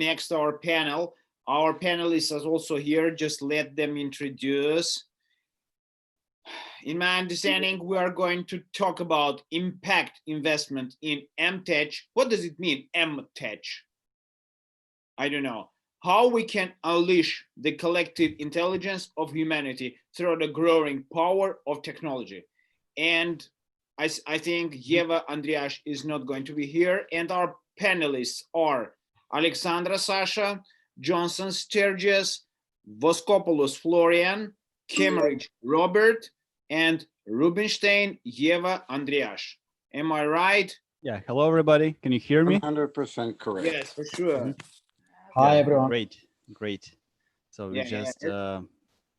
next our panel. Our panelists are also here. Just let them introduce. In my understanding, we are going to talk about impact investment in EmTech. What does it mean, EmTech? I don't know. How we can unleash the collective intelligence of humanity through the growing power of technology. And I think Yeva Andriyash is not going to be here. And our panelists are Alexandra Johnson, Stergios, Voskopoulos Florian, Kemmerich Robert, and Rubinstein Yeva Andriyash. Am I right? Yeah. Hello, everybody. Can you hear me? 100% correct. Yes, for sure. Hi, everyone. Great. So we just.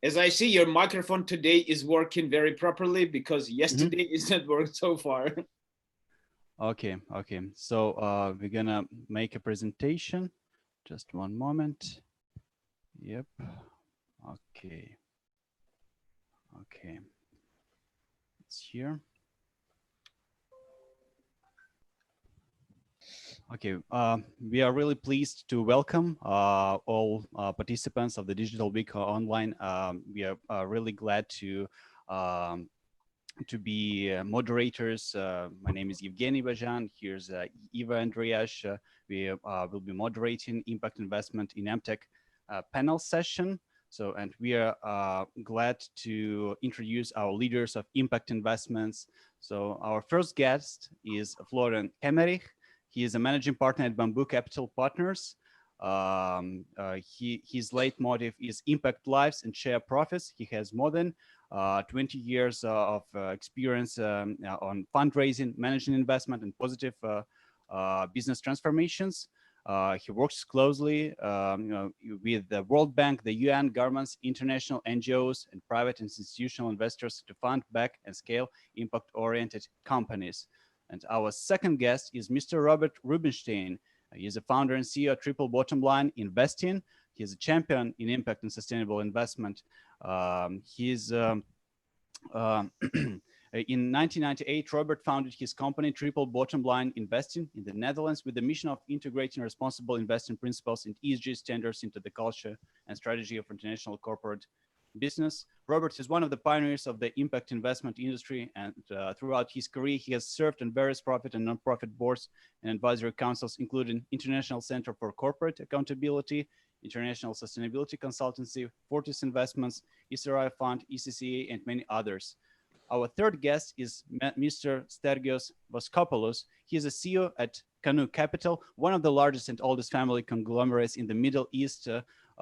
As I see, your microphone today is working very properly because yesterday it didn't work so far. Okay. So we're gonna make a presentation. Just one moment. Yep. Okay. It's here. Okay, we are really pleased to welcome all participants of the Digital Week online. We are really glad to be moderators. My name is Evgeny Bajan. Here's Eva Andriyash. We will be moderating Impact Investment in EmTech panel session. So, and we are glad to introduce our leaders of impact investments. So our first guest is Florian Kemmerich. He is a managing partner at Bamboo Capital Partners. His leitmotif is impact lives and share profits. He has more than 20 years of experience on fundraising, managing investment, and positive business transformations. He works closely with the World Bank, the UN, governments, international NGOs, and private institutional investors to fund, back, and scale impact-oriented companies. And our second guest is Mr. Robert Rubinstein. He is a founder and CEO of Triple Bottom Line Investing. He is a champion in impact and sustainable investment. In 1998, Robert founded his company, Triple Bottom Line Investing, in the Netherlands with the mission of integrating responsible investing principles and ESG standards into the culture and strategy of international corporate business. Robert is one of the pioneers of the impact investment industry, and throughout his career, he has served on various profit and non-profit boards and advisory councils, including International Center for Corporate Accountability, International Sustainability Consultancy, Fortis Investments, ESRI Fund, ECCA, and many others. Our third guest is Mr. Stergios Voskopoulos. He is a CEO at Kanoo Capital, one of the largest and oldest family conglomerates in the Middle East.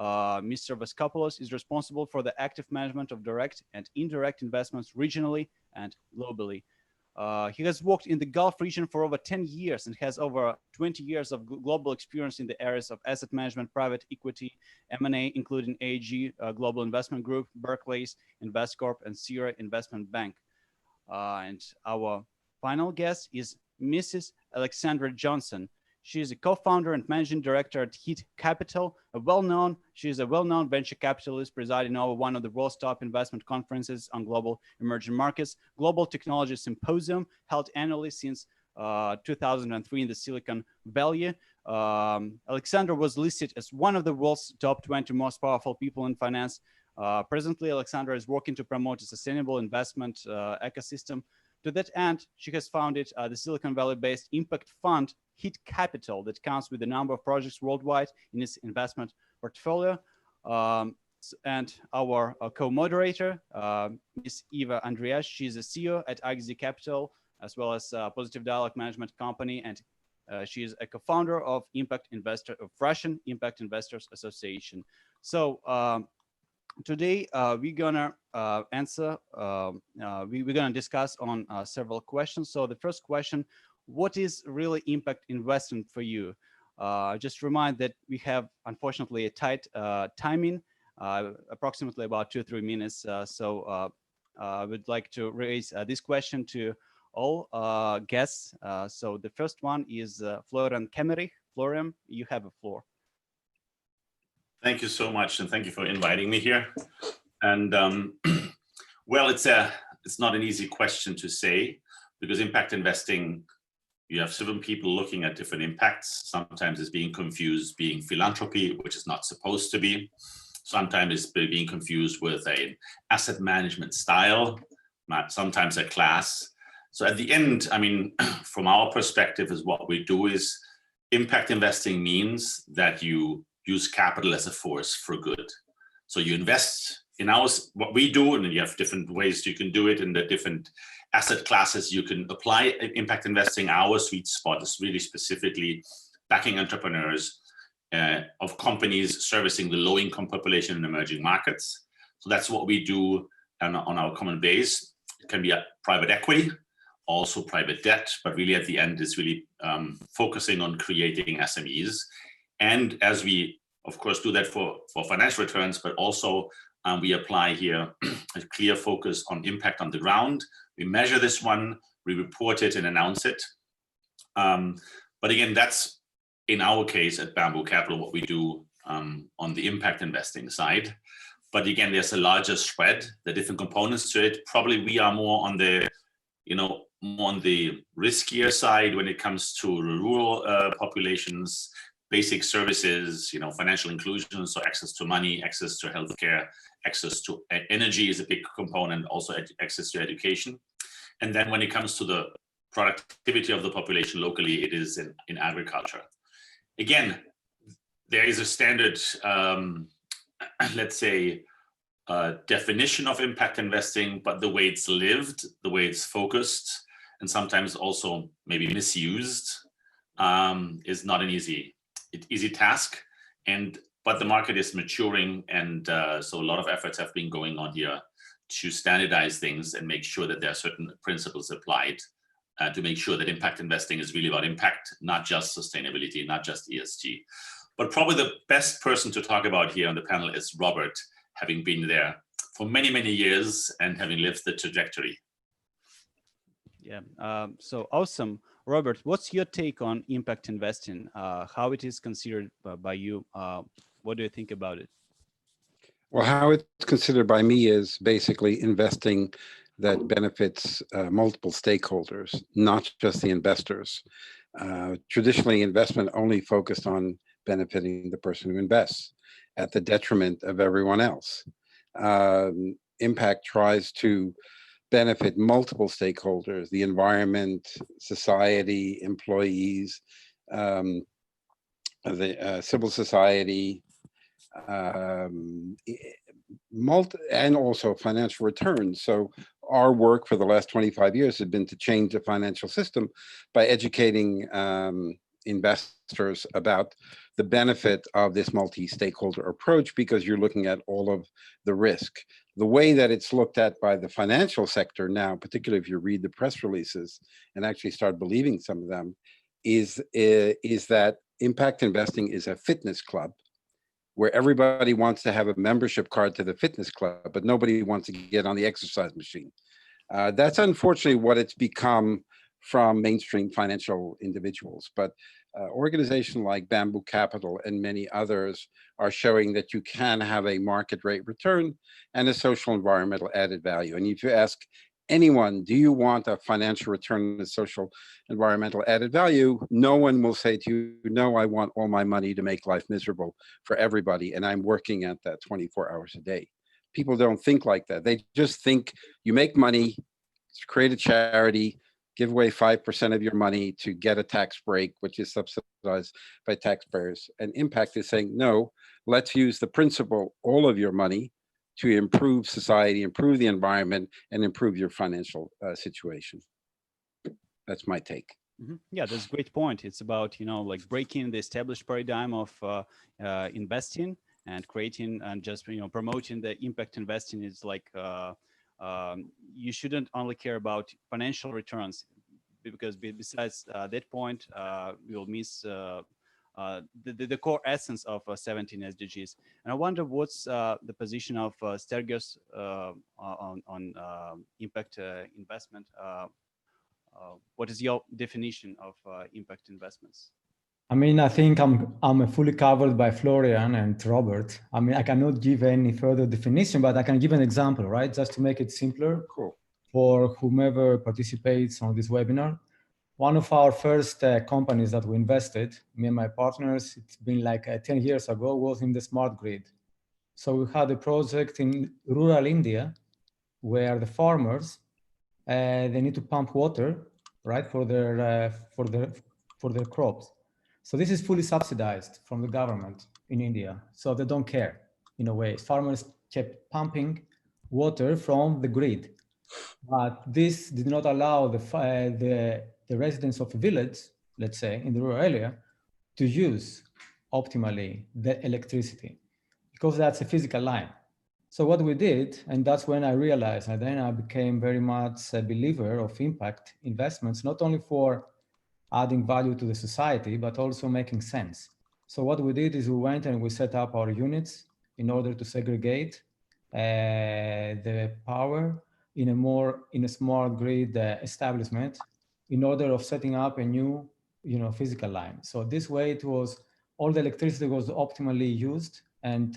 Mr. Voskopoulos is responsible for the active management of direct and indirect investments regionally and globally. He has worked in the Gulf region for over 10 years and has over 20 years of global experience in the areas of asset management, private equity, M&A, including AG, Global Investment Group, Barclays, InvestCorp, and Sierra Investment Bank. And our final guest is Mrs. Alexandra Johnson. She is a co-founder and managing director at Heat Capital, she is a well-known venture capitalist presiding over one of the world's top investment conferences on global emerging markets, Global Technology Symposium, held annually since 2003 in the Silicon Valley. Alexandra was listed as one of the world's top 20 most powerful people in finance. Presently, Alexandra is working to promote a sustainable investment ecosystem. To that end, she has founded the Silicon Valley-based impact fund, Heat Capital, that counts with a number of projects worldwide in its investment portfolio. And our co-moderator, Ms. Eva Andriyash, she's a CEO at IXZ Capital, as well as a Positive Dialogue Management Company, and she is a co-founder of Russian Impact Investors Association. So today we're gonna we're gonna discuss on several questions. So the first question: what is really impact investing for you? Just remind that we have unfortunately a tight timing, approximately about 2-3 minutes. So I would like to raise this question to all guests. So the first one is Florian Kemmerich. Florian, you have the floor. Thank you so much, and thank you for inviting me here. And well, it's not an easy question to say, because impact investing you have several people looking at different impacts. Sometimes it's being confused being philanthropy, which is not supposed to be. Sometimes it's being confused with an asset management style, sometimes a class. So at the end, I mean, from our perspective, is what we do is impact investing means that you use capital as a force for good. So you invest in what we do, and you have different ways you can do it in the different asset classes. You can apply impact investing. Our sweet spot is really specifically backing entrepreneurs of companies servicing the low-income population in emerging markets. So that's what we do on our common base. It can be a private equity, also private debt, but really at the end is really focusing on creating SMEs. And as we, of course, do that for financial returns, but also we apply here a clear focus on impact on the ground. We measure this one, we report it and announce it. But again, that's in our case at Bamboo Capital, what we do on the impact investing side. But again, there's a larger spread, the different components to it. Probably we are more on the, more on the riskier side when it comes to rural populations, basic services, financial inclusion, so access to money, access to healthcare, access to energy is a big component, also access to education. And then when it comes to the productivity of the population locally, it is in agriculture. Again, there is a standard, let's say, definition of impact investing, but the way it's lived, the way it's focused, and sometimes also maybe misused, is not an easy task. But the market is maturing, and so a lot of efforts have been going on here to standardize things and make sure that there are certain principles applied to make sure that impact investing is really about impact, not just sustainability, not just ESG. But probably the best person to talk about here on the panel is Robert, having been there for many, many years and having lived the trajectory. Yeah, so awesome. Robert, what's your take on impact investing? How it is considered by you? What do you think about it? Well, how it's considered by me is basically investing that benefits multiple stakeholders, not just the investors. Traditionally, investment only focused on benefiting the person who invests at the detriment of everyone else. Impact tries to benefit multiple stakeholders, the environment, society, employees, the civil society, and also financial returns. So our work for the last 25 years has been to change the financial system by educating investors about the benefit of this multi-stakeholder approach, because you're looking at all of the risk. The way that it's looked at by the financial sector now, particularly if you read the press releases and actually start believing some of them, is that impact investing is a fitness club where everybody wants to have a membership card to the fitness club, but nobody wants to get on the exercise machine. That's unfortunately what it's become from mainstream financial individuals. But organizations like Bamboo Capital and many others are showing that you can have a market rate return and a social environmental added value. And if you ask anyone, do you want a financial return and a social environmental added value? No one will say to you, no, I want all my money to make life miserable for everybody, and I'm working at that 24 hours a day. People don't think like that. They just think you make money, create a charity, give away 5% of your money to get a tax break, which is subsidized by taxpayers. And impact is saying, no, let's use the principle, all of your money, to improve society, improve the environment, and improve your financial situation. That's my take. Mm-hmm. Yeah, that's a great point. It's about, like breaking the established paradigm of investing and creating and just, promoting the impact investing. Is like, you shouldn't only care about financial returns, because besides that point, we'll miss the core essence of 17 SDGs. And I wonder what's the position of Stergios on impact investment. What is your definition of impact investments? I mean, I think I'm fully covered by Florian and Robert. I mean, I cannot give any further definition, but I can give an example, right? Just to make it simpler. Cool. For whomever participates on this webinar. one of our first companies that we invested, me and my partners, it's been like 10 years ago, was in the smart grid. So we had a project in rural India where the farmers, they need to pump water, right, for their crops. So this is fully subsidized from the government in India. So they don't care in a way. Farmers kept pumping water from the grid. But this did not allow the residents of a village, let's say, in the rural area, to use optimally the electricity because that's a physical line. So what we did, and that's when I realized, and then I became very much a believer of impact investments, not only for adding value to the society, but also making sense. So what we did is we went and we set up our units in order to segregate the power in a smart grid establishment in order of setting up a new physical line. So this way it was, all the electricity was optimally used and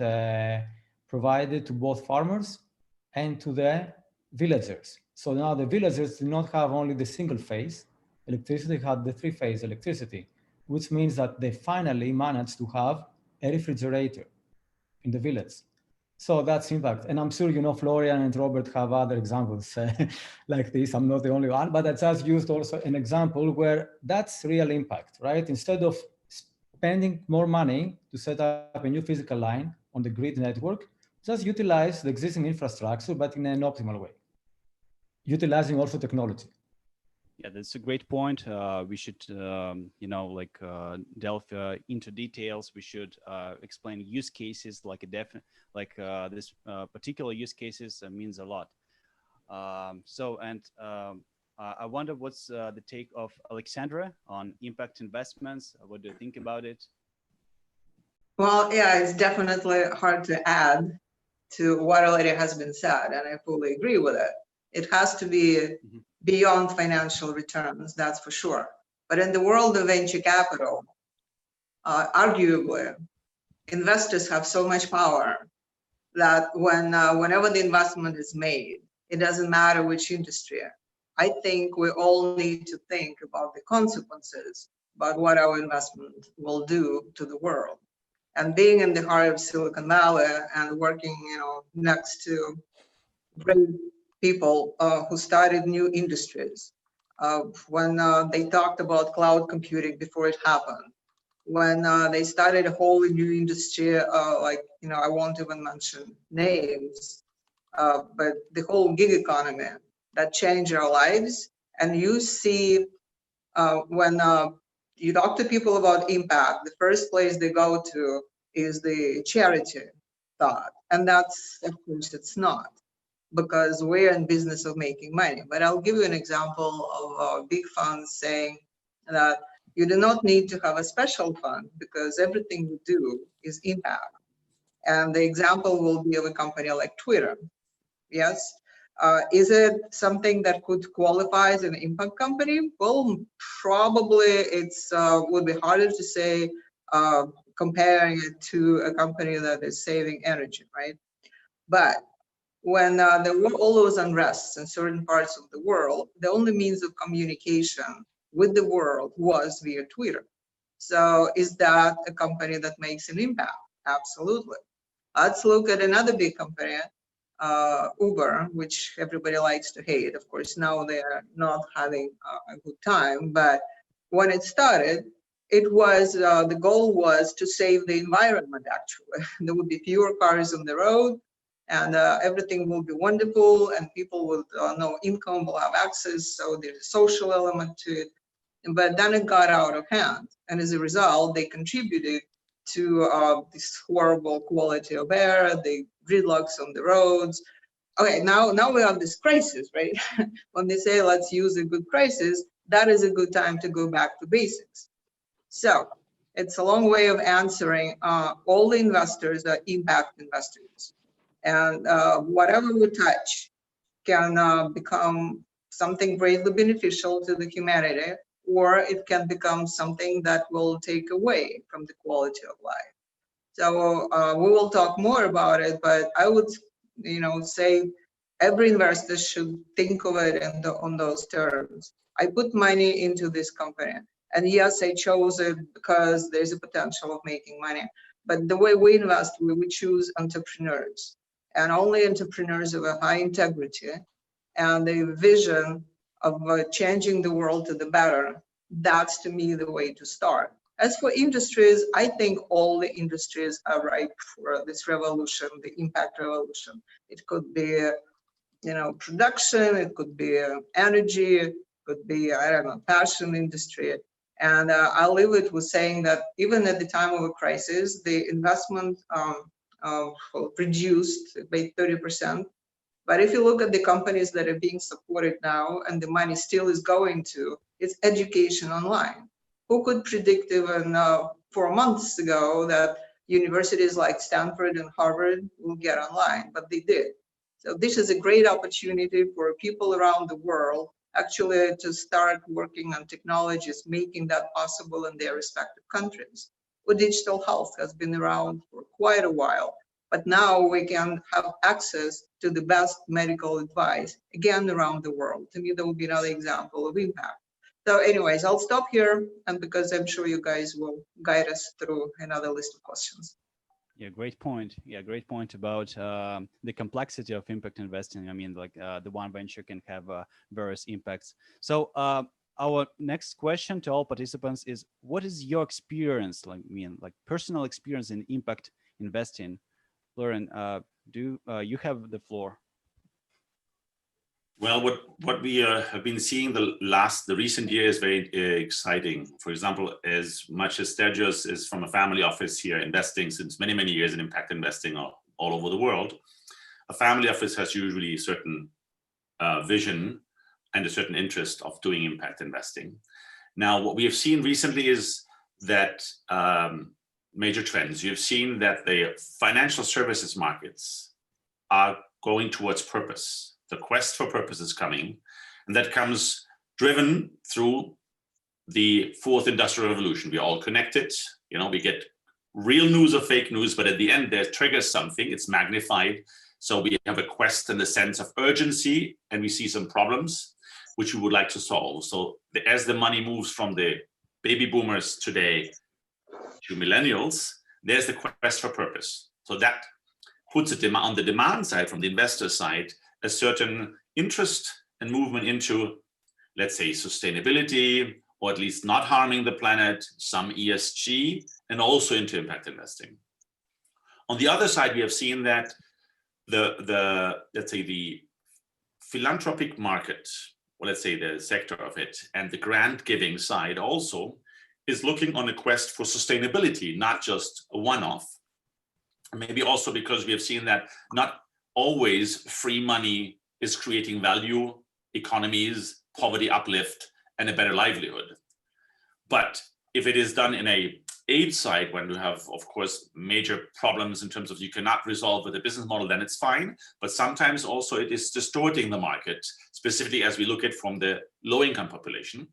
provided to both farmers and to the villagers. So now the villagers do not have only the single phase electricity, they had the three-phase electricity, which means that they finally managed to have a refrigerator in the village. So that's impact. And I'm sure Florian and Robert have other examples like this. I'm not the only one, but I just used also an example where that's real impact, right? Instead of spending more money to set up a new physical line on the grid network, just utilize the existing infrastructure, but in an optimal way, utilizing also technology. Yeah, that's a great point. We should, delve into details. We should explain use cases, like this particular use cases means a lot. I wonder what's the take of Alexandra on impact investments. What do you think about it? Well, yeah, it's definitely hard to add to what already has been said, and I fully agree with it. It has to be beyond financial returns, that's for sure. But in the world of venture capital, arguably, investors have so much power that whenever the investment is made, it doesn't matter which industry. I think we all need to think about the consequences, about what our investment will do to the world. And being in the heart of Silicon Valley and working, next to great people who started new industries, when they talked about cloud computing before it happened, when they started a whole new industry, I won't even mention names, but the whole gig economy that changed our lives. And you see, when you talk to people about impact, the first place they go to is the charity thought. And that's, of course, it's not, because we're in business of making money. But I'll give you an example of big funds saying that you do not need to have a special fund because everything you do is impact. And the example will be of a company like Twitter. Yes. Is it something that could qualify as an impact company? Well, probably it's would be harder to say comparing it to a company that is saving energy, right? But when there were all those unrests in certain parts of the world, the only means of communication with the world was via Twitter. So is that a company that makes an impact? Absolutely. Let's look at another big company, Uber, which everybody likes to hate. Of course, now they're not having a good time, but when it started, it was, the goal was to save the environment, actually. There would be fewer cars on the road, and everything will be wonderful, and people with no income will have access, so there's a social element to it. But then it got out of hand, and as a result, they contributed to this horrible quality of air, the gridlocks on the roads. Okay, now we have this crisis, right? When they say let's use a good crisis, that is a good time to go back to basics. So it's a long way of answering. All the investors are impact investors, and whatever we touch can become something greatly beneficial to the humanity, or it can become something that will take away from the quality of life. So we will talk more about it, but I would, say every investor should think of it on those terms. I put money into this company, and yes, I chose it because there's a potential of making money. But the way we invest, we choose entrepreneurs, and only entrepreneurs of a high integrity and a vision of changing the world to the better. That's, to me, the way to start. As for industries, I think all the industries are ripe for this revolution, the impact revolution. It could be, production, it could be energy, it could be, I don't know, fashion industry. And I'll leave it with saying that even at the time of a crisis, the investment reduced by 30%. But if you look at the companies that are being supported now and the money still is going to, it's education online. Who could predict even 4 months ago that universities like Stanford and Harvard will get online, but they did. So this is a great opportunity for people around the world actually to start working on technologies, making that possible in their respective countries. Well, digital health has been around for quite a while, but now we can have access to the best medical advice, again, around the world. To me, that would be another example of impact. So anyways, I'll stop here, and because I'm sure you guys will guide us through another list of questions. Yeah, great point. Yeah, great point about the complexity of impact investing. I mean, like the one venture can have various impacts. So our next question to all participants is, what is your experience, like personal experience in impact investing? Florian, you have the floor. Well, what we have been seeing the recent year is very exciting. For example, as much as Stergios is from a family office here investing since many, many years in impact investing all over the world, a family office has usually a certain vision and a certain interest of doing impact investing. Now, what we have seen recently is that major trends. You've seen that the financial services markets are going towards purpose. The quest for purpose is coming, and that comes driven through the fourth industrial revolution. We're all connected, we get real news or fake news, but at the end there triggers something, it's magnified. So we have a quest and a sense of urgency, and we see some problems which we would like to solve. So as the money moves from the baby boomers today to millennials, there's the quest for purpose. So that puts it on the demand side, from the investor side, a certain interest and movement into, let's say, sustainability, or at least not harming the planet, some ESG, and also into impact investing. On the other side, we have seen that let's say the philanthropic market, or let's say the sector of it, and the grant giving side also is looking on a quest for sustainability, not just a one-off. Maybe also because we have seen that not always free money is creating value, economies, poverty uplift, and a better livelihood. But if it is done in a aid side, when you have, of course, major problems in terms of you cannot resolve with a business model, then it's fine. But sometimes also it is distorting the market, specifically as we look at from the low-income population.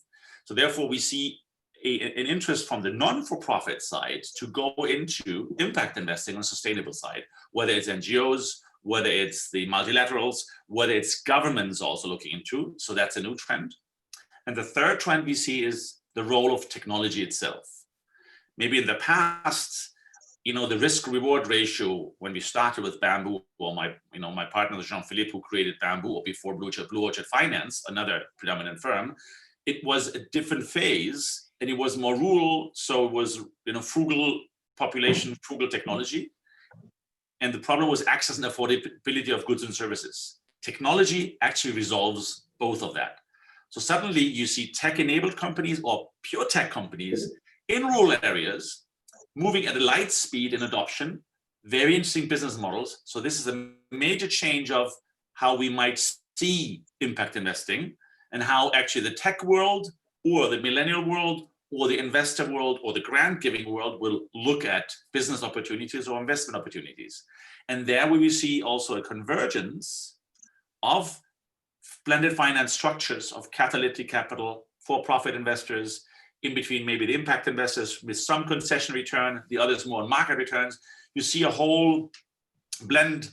So therefore, we see an interest from the non-for-profit side to go into impact investing on the sustainable side, whether it's NGOs, whether it's the multilaterals, whether it's governments also looking into. So that's a new trend. And the third trend we see is the role of technology itself. Maybe in the past, the risk-reward ratio, when we started with Bamboo, or my partner Jean-Philippe, who created Bamboo, or before Blue Orchard Finance, another predominant firm, it was a different phase, and it was more rural. So it was frugal population, frugal technology. And the problem was access and affordability of goods and services. Technology actually resolves both of that. So suddenly you see tech-enabled companies or pure tech companies in rural areas moving at a light speed in adoption, very interesting business models. So this is a major change of how we might see impact investing, and how actually the tech world or the millennial world or the investor world or the grant giving world will look at business opportunities or investment opportunities. And there we will see also a convergence of blended finance structures of catalytic capital, for-profit investors, in between maybe the impact investors with some concession return, the others more market returns. You see a whole blend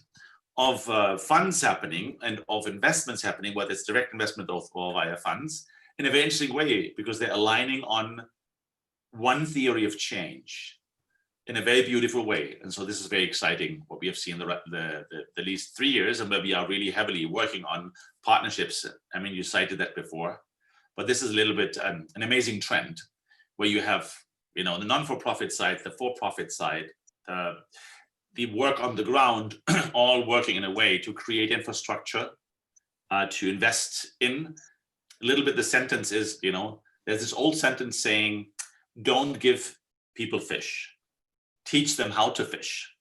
of funds happening and of investments happening, whether it's direct investment or via funds, in a very interesting way, because they're aligning on one theory of change in a very beautiful way. And so this is very exciting, what we have seen the least 3 years, and where we are really heavily working on partnerships. I mean, you cited that before, but this is a little bit an amazing trend where you have, the non-for-profit side, the for-profit side, the work on the ground, all working in a way to create infrastructure, to invest in. A little bit the sentence is, there's this old sentence saying, don't give people fish, teach them how to fish.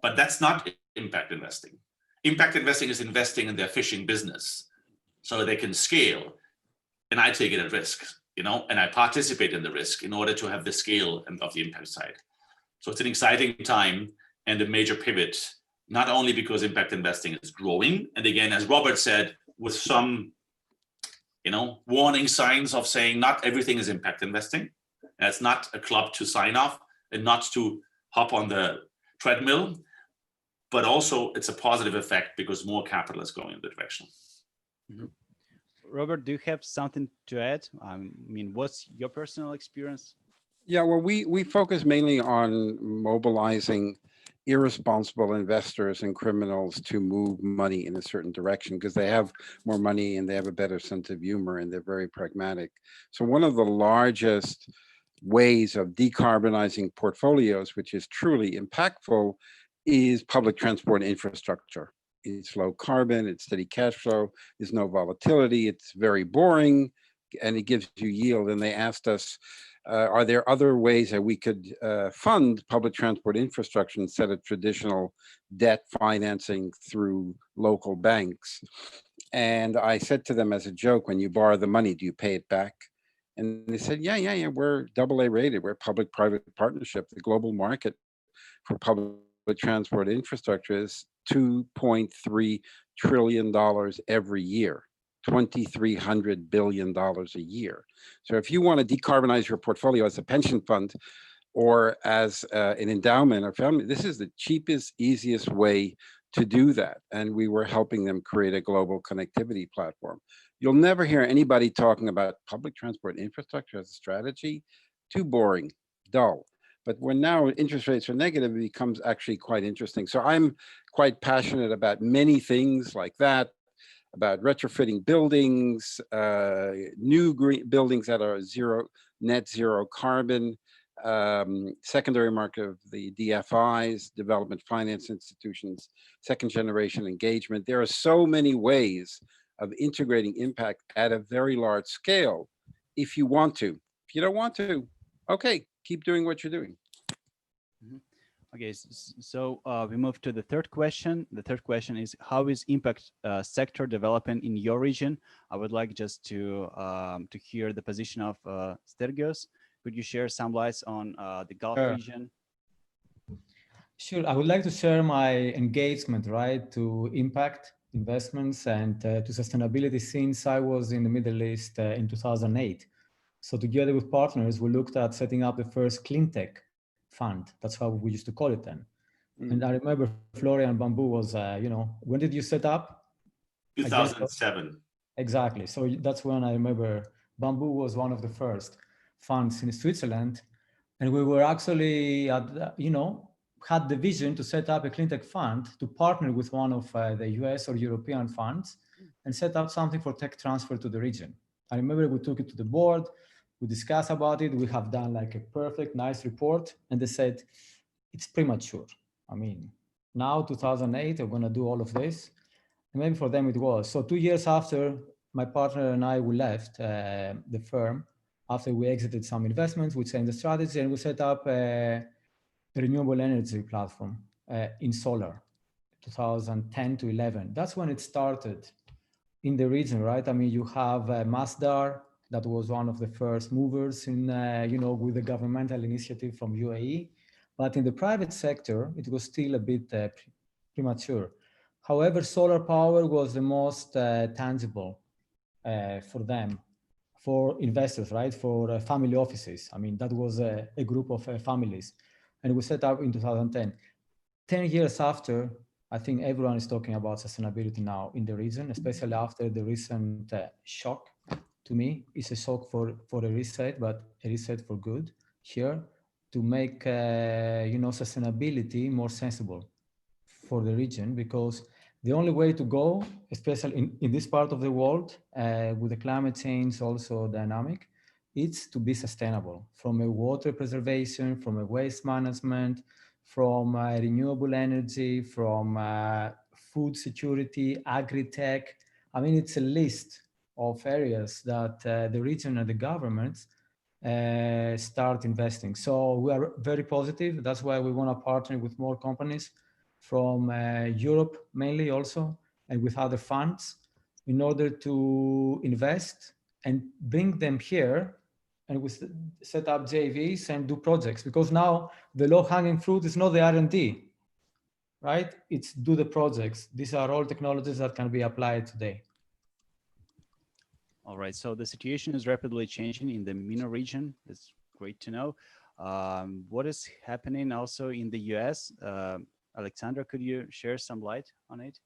But that's not impact investing. Impact investing is investing in their fishing business so they can scale. And I take it at risk, and I participate in the risk in order to have the scale of the impact side. So it's an exciting time and a major pivot, not only because impact investing is growing, and again, as Robert said, with some, warning signs of saying not everything is impact investing. It's not a club to sign off and not to hop on the treadmill, but also it's a positive effect because more capital is going in the direction. Mm-hmm. Robert, do you have something to add? I mean, what's your personal experience? Yeah, well, we focus mainly on mobilizing irresponsible investors and criminals to move money in a certain direction because they have more money and they have a better sense of humor and they're very pragmatic. So one of the largest ways of decarbonizing portfolios, which is truly impactful, is public transport infrastructure. It's low carbon, it's steady cash flow, there's no volatility, it's very boring, and it gives you yield. And they asked us, are there other ways that we could fund public transport infrastructure instead of traditional debt financing through local banks? And I said to them as a joke, when you borrow the money, do you pay it back? And they said, yeah, we're AA rated. We're public-private partnership. The global market for public transport infrastructure is $2.3 trillion every year. $2,300 billion a year. So if you want to decarbonize your portfolio as a pension fund or as an endowment or family, this is the cheapest, easiest way to do that. And we were helping them create a global connectivity platform. You'll never hear anybody talking about public transport infrastructure as a strategy. Too boring, dull. But when now interest rates are negative, it becomes actually quite interesting. So I'm quite passionate about many things like that, about retrofitting buildings, new green buildings that are net zero carbon, secondary market of the DFIs, development finance institutions, second generation engagement. There are so many ways of integrating impact at a very large scale if you want to. If you don't want to, okay, keep doing what you're doing. Mm-hmm. Okay, so we move to the third question. The third question is, how is impact sector developing in your region? I would like just to hear the position of Stergios. Could you share some lights on the Gulf region? Sure, I would like to share my engagement, right, to impact investments and to sustainability since I was in the Middle East in 2008. So together with partners, we looked at setting up the first clean tech fund. That's how we used to call it then. And I remember Florian Bamboo was, when did you set up? 2007. Exactly. So that's when I remember Bamboo was one of the first funds in Switzerland. And we were actually, had the vision to set up a clean tech fund to partner with one of the US or European funds and set up something for tech transfer to the region. I remember we took it to the board. We discussed about it. We have done like a perfect, nice report. And they said, it's premature. I mean, now 2008, we're going to do all of this. And maybe for them it was. So 2 years after my partner and I, we left the firm, after we exited some investments, we changed the strategy and we set up a renewable energy platform in solar, 2010 to 11. That's when it started in the region, right? I mean, you have Masdar, that was one of the first movers in, with the governmental initiative from UAE. But in the private sector, it was still a bit premature. However, solar power was the most tangible for them, for investors, right? For family offices. I mean, that was a group of families. And we set up in 2010. 10 years after, I think everyone is talking about sustainability now in the region, especially after the recent shock. To me, it's a shock for a reset, but a reset for good here to make sustainability more sensible for the region, because the only way to go, especially in this part of the world, with the climate change also dynamic, it's to be sustainable from a water preservation, from a waste management, from renewable energy, from food security, agri-tech. I mean, it's a list of areas that the region and the governments start investing. So we are very positive. That's why we want to partner with more companies from Europe mainly also, and with other funds, in order to invest and bring them here, and we set up JVs and do projects, because now the low-hanging fruit is not the R&D, right? It's do the projects. These are all technologies that can be applied today. All right, so the situation is rapidly changing in the MENA region. It's great to know. What is happening also in the US? Alexandra, could you share some light on it?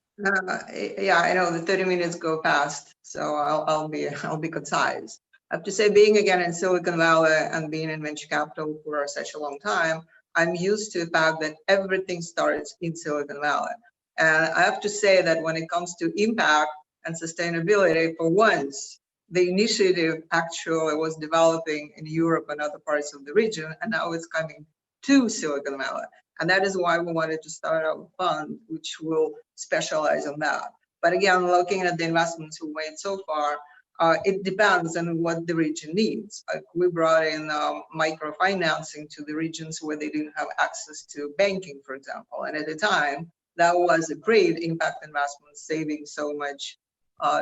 Yeah, I know the 30 minutes go past, so I'll be concise. I have to say, being again in Silicon Valley and being in venture capital for such a long time, I'm used to the fact that everything starts in Silicon Valley. And I have to say that when it comes to impact and sustainability, for once, the initiative actually was developing in Europe and other parts of the region, and now it's coming to Silicon Valley. And that is why we wanted to start a fund which will specialize on that. But again, looking at the investments we made so far, it depends on what the region needs. Like we brought in microfinancing to the regions where they didn't have access to banking, for example. And at the time, that was a great impact investment, saving so much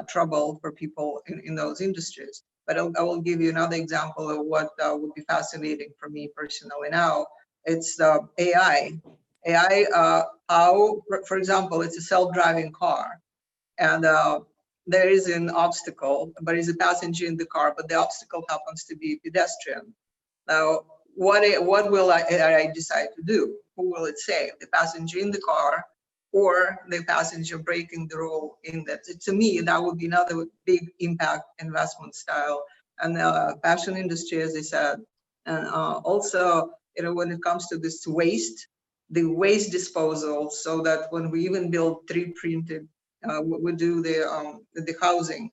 trouble for people in those industries. But I will give you another example of what would be fascinating for me personally now. It's AI. AI, how, for example, it's a self-driving car, and there is an obstacle, but is a passenger in the car, but the obstacle happens to be a pedestrian. Now, what will AI decide to do? Who will it save? The passenger in the car or the passenger breaking the rule in that? To me, that would be another big impact investment style. And the fashion industry, as I said, and also, when it comes to this waste, the waste disposal, so that when we even build 3D printed, we do the housing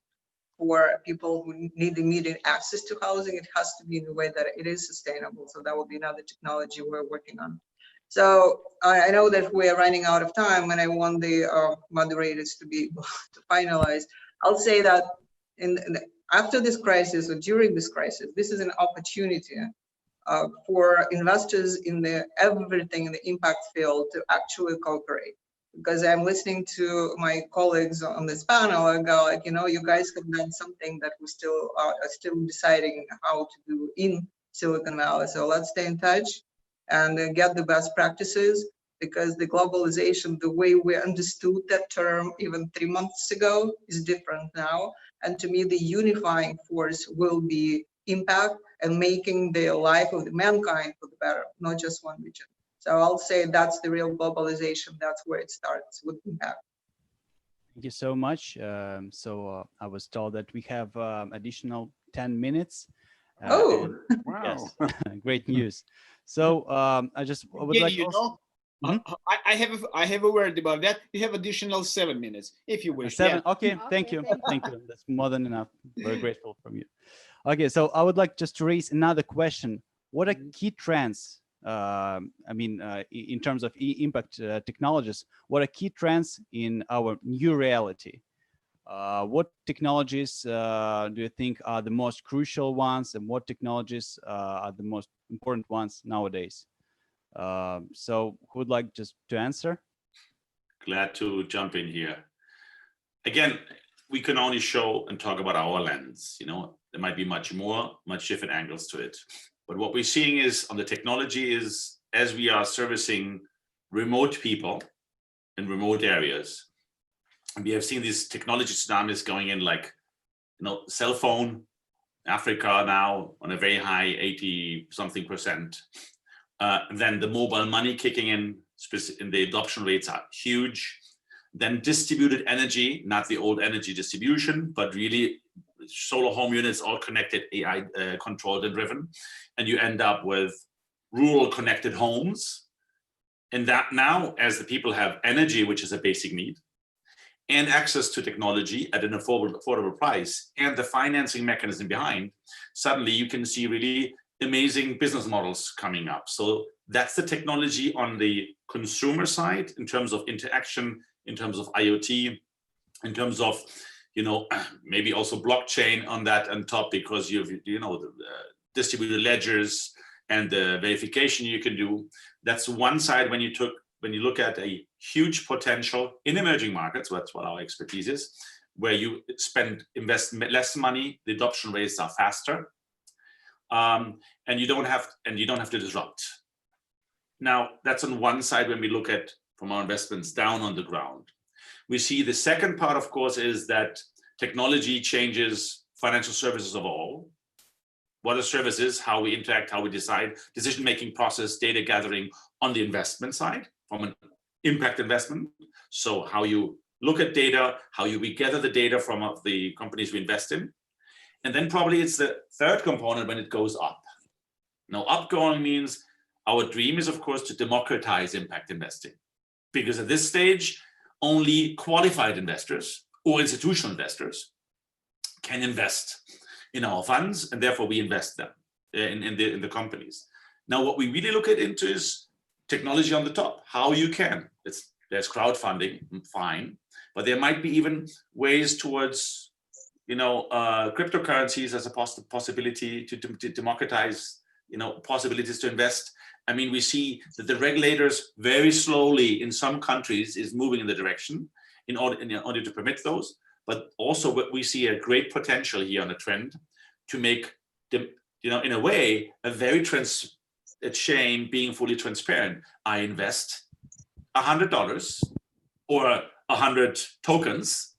for people who need immediate access to housing, it has to be in a way that it is sustainable. So that will be another technology we're working on. So I know that we're running out of time, and I want the moderators to be able to finalize. I'll say that after this crisis, or during this crisis, this is an opportunity for investors in everything in the impact field to actually cooperate. Because I'm listening to my colleagues on this panel and go like, you guys have done something that we still are still deciding how to do in Silicon Valley. So let's stay in touch and get the best practices, because the globalization, the way we understood that term even 3 months ago is different now. And to me, the unifying force will be impact and making the life of the mankind for the better, not just one region. So I'll say that's the real globalization. That's where it starts with impact. Thank you so much. I was told that we have additional 10 minutes. Oh, Wow. Yes, great news. So I would Yeah, like I have a word about that. You have additional 7 minutes if you wish. 7. Yeah. Okay, thank you. Thank you. That's more than enough. Very grateful from you. Okay, so I would like just to raise another question. What are key trends? In terms of impact technologies, what are key trends in our new reality? What technologies do you think are the most crucial ones, and what technologies are the most important ones nowadays? So who would like just to answer? Glad to jump in here. Again, we can only show and talk about our lens. There might be much different angles to it. But what we're seeing is on the technology is, as we are servicing remote people in remote areas, and we have seen these technology tsunamis going in, like, cell phone, Africa now on a very high 80-something%. Then the mobile money kicking in. and the adoption rates are huge. Then distributed energy, not the old energy distribution, but really solar home units, all connected, AI controlled and driven. And you end up with rural connected homes. And that now, as the people have energy, which is a basic need, and access to technology at an affordable price, and the financing mechanism behind, suddenly you can see really amazing business models coming up. So that's the technology on the consumer side in terms of interaction, in terms of IoT, in terms of, you know, maybe also blockchain on that on top, because you've, you know, the distributed ledgers and the verification you can do. That's one side when you look at a huge potential in emerging markets. That's what our expertise is, where you invest less money, the adoption rates are faster, and you don't have to disrupt. Now, that's on one side when we look at from our investments down on the ground. We see the second part, of course, is that technology changes financial services of all. What a service is, how we interact, how we decide, decision-making process, data gathering on the investment side from an impact investment. So how you look at data, how we gather the data from the companies we invest in. And then probably it's the third component when it goes up. Now, upgoing means our dream is, of course, to democratize impact investing. Because at this stage, only qualified investors or institutional investors can invest in our funds, and therefore we invest them in the companies. Now, what we really look at into is technology on the top, how you can. There's crowdfunding, fine, but there might be even ways towards, you know, cryptocurrencies as a possibility to democratize, you know, possibilities to invest. I mean, we see that the regulators very slowly in some countries is moving in the direction in order to permit those. But also we see a great potential here on a trend to make them, you know, in a way, a very a chain being fully transparent. I invest $100 or 100 tokens.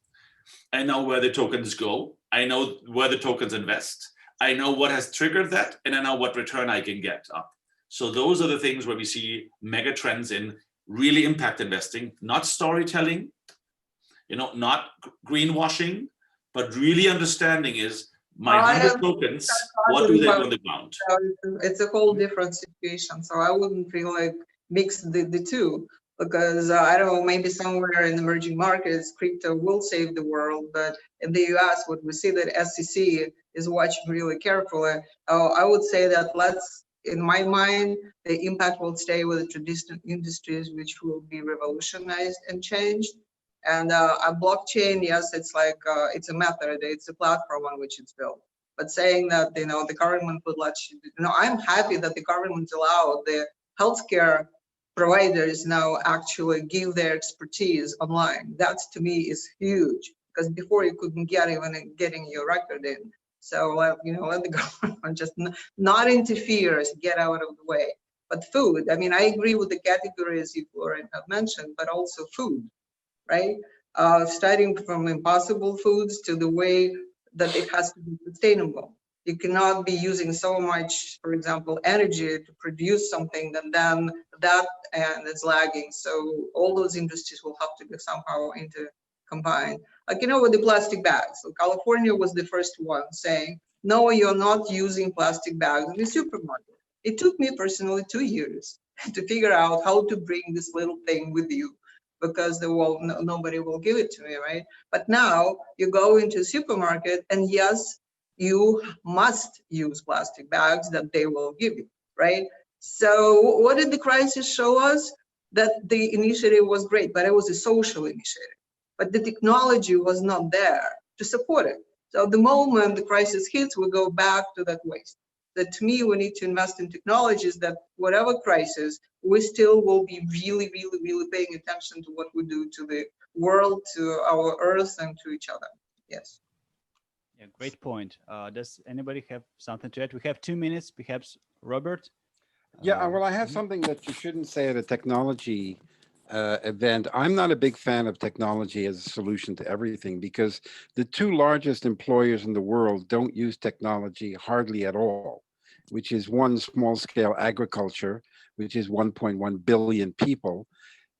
I know where the tokens go. I know where the tokens invest. I know what has triggered that, and I know what return I can get up. So those are the things where we see mega trends in really impact investing, not storytelling, you know, not greenwashing, but really understanding is my 100 tokens, what do they do on the ground? It's a whole different situation. So I wouldn't really like mix the two, because I don't know, maybe somewhere in emerging markets, crypto will save the world. But in the US, what we see that SEC is watching really carefully. I would say that in my mind, the impact will stay with the traditional industries, which will be revolutionized and changed. And a blockchain, yes, it's like, it's a method, it's a platform on which it's built. But saying that, you know, the government would let you, you know, I'm happy that the government allowed the healthcare providers now actually give their expertise online. That to me is huge, because before you couldn't get even getting your record in. So, you know, let the government just not interfere, get out of the way. But food, I mean, I agree with the categories you, Florian, have mentioned, but also food, right? Starting from impossible foods to the way that it has to be sustainable. You cannot be using so much, for example, energy to produce something and then that and it's lagging. So all those industries will have to be somehow combined. Like, you know, with the plastic bags. So California was the first one saying, no, you're not using plastic bags in the supermarket. It took me personally 2 years to figure out how to bring this little thing with you, because nobody will give it to me, right? But now you go into a supermarket and yes, you must use plastic bags that they will give you, right? So what did the crisis show us? That the initiative was great, but it was a social initiative. But the technology was not there to support it. So the moment the crisis hits, we go back to that waste. That to me, we need to invest in technologies that whatever crisis, we still will be really, really, really paying attention to what we do to the world, to our earth, and to each other. Yes. Yeah, great point. Does anybody have something to add? We have 2 minutes, perhaps, Robert? Yeah, well, I have something that you shouldn't say at a technology event. I'm not a big fan of technology as a solution to everything, because the 2 largest employers in the world don't use technology hardly at all, which is one, small scale agriculture, which is 1.1 billion people.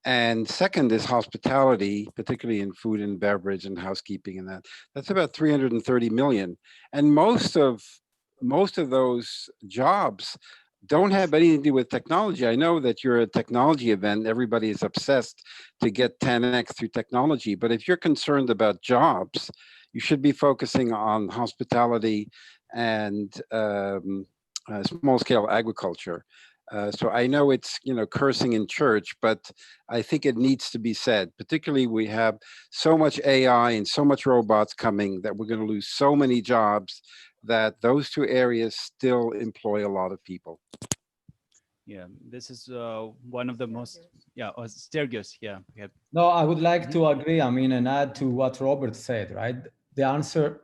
And second is hospitality, particularly in food and beverage and housekeeping and that. That's about 330 million. And most of those jobs don't have anything to do with technology. I know that you're a technology event. Everybody is obsessed to get 10x through technology. But if you're concerned about jobs, you should be focusing on hospitality and small-scale agriculture. So I know it's, cursing in church, but I think it needs to be said. Particularly, we have so much AI and so much robots coming that we're going to lose so many jobs that those two areas still employ a lot of people. Yeah, this is one of the most, Stergios, yeah. No, I would like to agree, and add to what Robert said, right? The answer,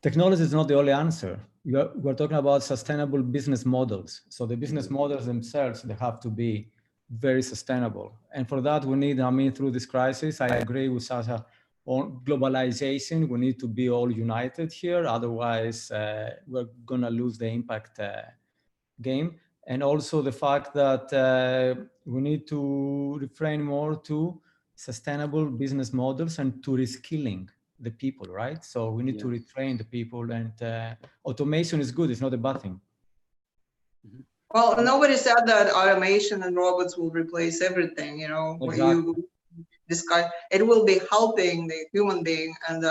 technology is not the only answer. We're talking about sustainable business models. So the business models themselves, they have to be very sustainable. And for that, we need, through this crisis, I agree with Sasha on globalization. We need to be all united here. Otherwise, we're going to lose the impact game. And also the fact that we need to refrain more to sustainable business models and to reskilling the people, right? So we need to retrain the people, and automation is good. It's not a bad thing. Well, nobody said that automation and robots will replace everything, What you discuss, it will be helping the human being. And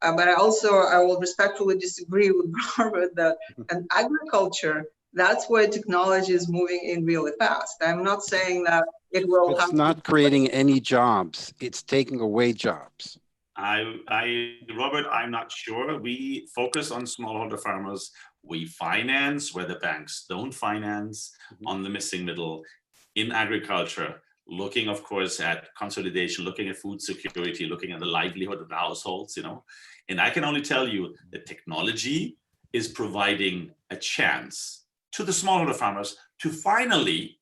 but I will respectfully disagree with Robert that in agriculture, that's where technology is moving in really fast. I'm not saying that it will. It's not creating any jobs. It's taking away jobs. Robert, I'm not sure. We focus on smallholder farmers. We finance where the banks don't finance, on the missing middle in agriculture, looking, of course, at consolidation, looking at food security, looking at the livelihood of the households, And I can only tell you that technology is providing a chance to the smallholder farmers to finally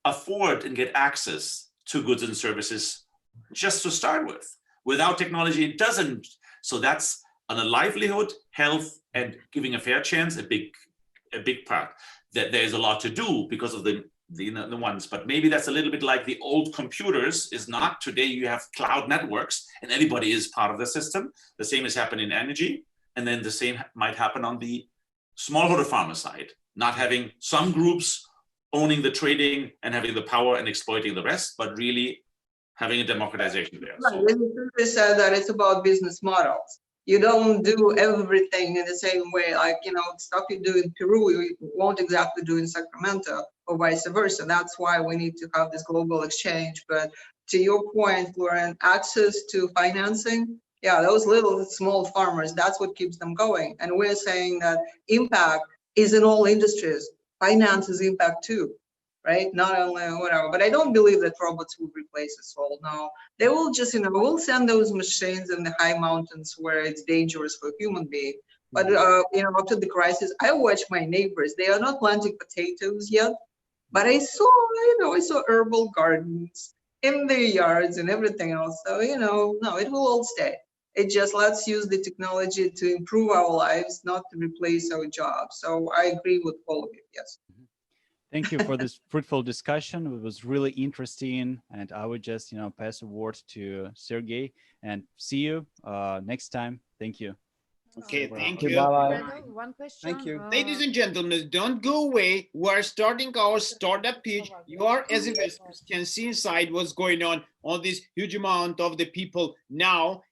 afford and get access to goods and services just to start with. Without technology, it doesn't. So that's on a livelihood, health, and giving a fair chance, a big part. That there's a lot to do because of the ones, but maybe that's a little bit like the old computers is not. Today you have cloud networks and anybody is part of the system. The same has happened in energy, and then the same might happen on the smallholder farmer side, not having some groups owning the trading and having the power and exploiting the rest, but really having a democratization there. They said that it's about business models. You don't do everything in the same way, like, stuff you do in Peru, you won't exactly do in Sacramento or vice versa. That's why we need to have this global exchange. But to your point, Florian, access to financing, those little small farmers, that's what keeps them going. And we're saying that impact is in all industries. Finance is impact too. Right? Not only whatever, but I don't believe that robots will replace us all. No, they will just, we'll send those machines in the high mountains where it's dangerous for a human being. But, after the crisis, I watch my neighbors. They are not planting potatoes yet, but I saw herbal gardens in their yards and everything else. So, no, it will all stay. It just, let's use the technology to improve our lives, not to replace our jobs. So I agree with all of you, yes. Thank you for this fruitful discussion. It was really interesting, and I would just, pass the word to Sergey, and see you next time. Thank you. Okay, thank you. Bye-bye. One question. Thank you. Ladies and gentlemen, don't go away. We're starting our startup pitch. You are, as investors, can see inside what's going on this huge amount of the people now.